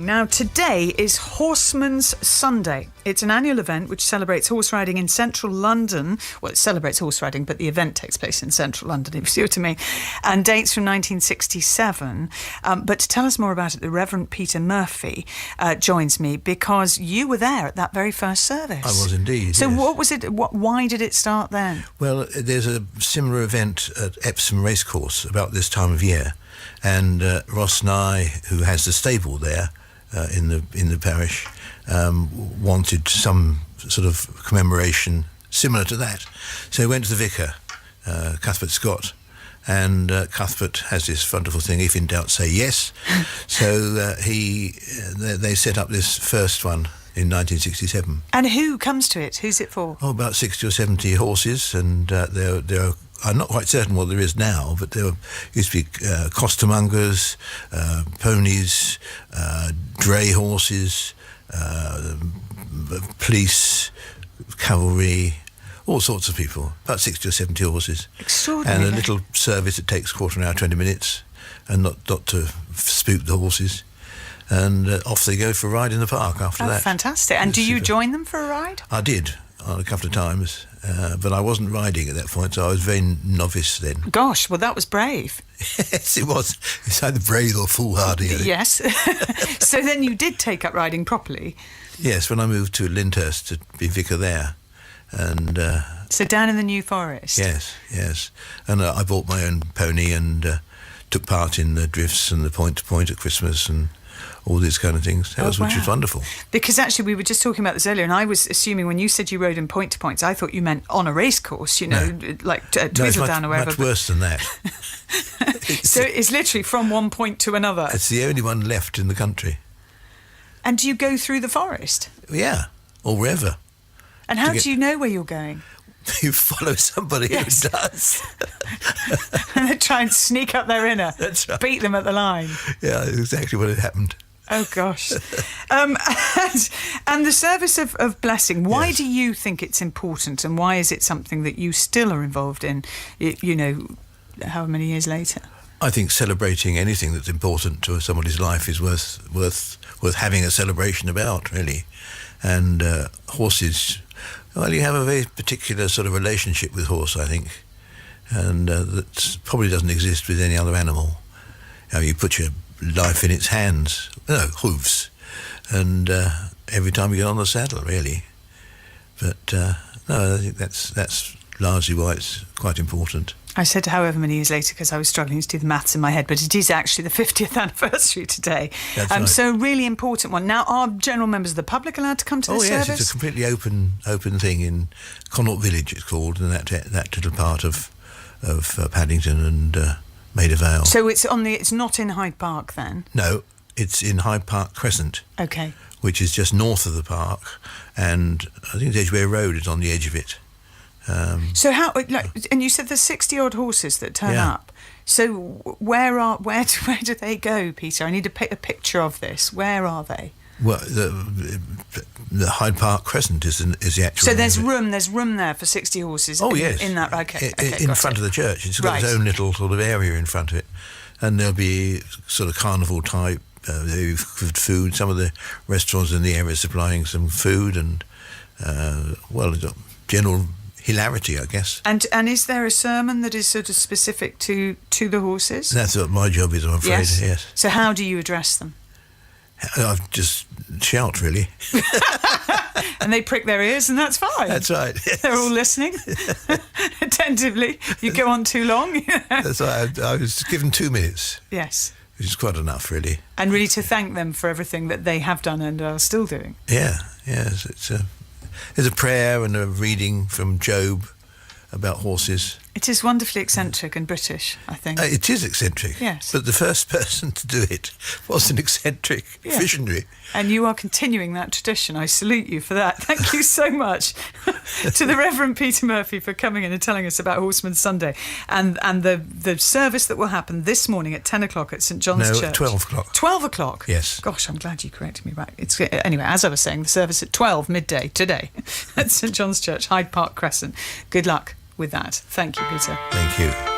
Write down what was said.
Balding. Now, today is Horseman's Sunday. It's an annual event which celebrates horse riding in central London. Well, it celebrates horse riding, but the event takes place in central London, if you see what I mean, and dates from 1967. But to tell us more about it, the Reverend Peter Murphy joins me, because you were there at that very first service. I was indeed. So yes. what was it? Why did it start then? Well, there's a similar event at Epsom Racecourse about this time of year, and Ross Nye, who has the stable there in the parish, wanted some sort of commemoration similar to that. So he went to the vicar, Cuthbert Scott, and Cuthbert has this wonderful thing: if in doubt, say yes. So they set up this first one in 1967. And who comes to it? Who's it for? Oh, about 60 or 70 horses, and there are, I'm not quite certain what there is now, but there used to be costermongers, ponies, dray horses, police, cavalry, all sorts of people, about 60 or 70 horses. Extraordinary. And a little service that takes quarter an hour, 20 minutes, and not to spook the horses. And off they go for a ride in the park after that. Fantastic. And do you join them for a ride? I did, a couple of times, but I wasn't riding at that point, so I was very novice then. Gosh, well, that was brave. Yes, it was. It's either brave or foolhardy. Yes. So then you did take up riding properly? Yes, when I moved to Lyndhurst to be vicar there. And so down in the New Forest? Yes. And I bought my own pony and took part in the drifts and the point-to-point at Christmas and all these kind of things. Which was wonderful. Because actually we were just talking about this earlier, and I was assuming when you said you rode in point-to-points, I thought you meant on a race course, like Tweedledown or wherever. Much worse than that. So it's literally from one point to another. It's the only one left in the country. And do you go through the forest? Yeah, or wherever. And how do you know where you're going? You follow somebody who does. And they try and sneak up their inner. That's right. Beat them at the line. Yeah, exactly what had happened. Oh, gosh. And the service of blessing, why do you think it's important, and why is it something that you still are involved in, how many years later? I think celebrating anything that's important to somebody's life is worth having a celebration about, really. And horses, well, you have a very particular sort of relationship with horse, I think, and that probably doesn't exist with any other animal. You put your life in its hands, hooves, and every time you get on the saddle, really. But no, I think that's largely why it's quite important. I said however many years later because I was struggling to do the maths in my head, but it is actually the 50th anniversary today. That's right. So a really important one. Now, are general members of the public allowed to come to this service? Oh yes, it's a completely open thing in Connaught Village, it's called, and that little part of Paddington and Maida Vale. So it's not in Hyde Park then? No, it's in Hyde Park Crescent. Okay. Which is just north of the park, and I think Edgware Road is on the edge of it. So how? And you said there's 60 odd horses that turn up. So where do they go, Peter? I need a picture of this. Where are they? Well, the Hyde Park Crescent is the actual. So there's room there for 60 horses. Oh yes, in that. Okay, in front of the church. It's got its own little sort of area in front of it, and there'll be sort of carnival type food. Some of the restaurants in the area supplying some food and general hilarity, I guess. And is there a sermon that is sort of specific to the horses? That's what my job is, I'm afraid. Yes. So how do you address them? I just shout, really. And they prick their ears, and that's fine. That's right. Yes. They're all listening attentively. You go on too long. That's right. I was given 2 minutes. Yes. Which is quite enough, really. And really to thank them for everything that they have done and are still doing. Yeah. Yes. There's a prayer and a reading from Job about horses. It is wonderfully eccentric and British, I think. It is eccentric. Yes. But the first person to do it was an eccentric visionary. And you are continuing that tradition. I salute you for that. Thank you so much to the Reverend Peter Murphy for coming in and telling us about Horseman Sunday and the service that will happen this morning at 10 o'clock at St John's Church. No, at 12 o'clock. 12 o'clock? Yes. Gosh, I'm glad you corrected me right. Anyway, as I was saying, the service at 12 midday today at St John's Church, Hyde Park Crescent. Good luck with that. Thank you, Peter. Thank you.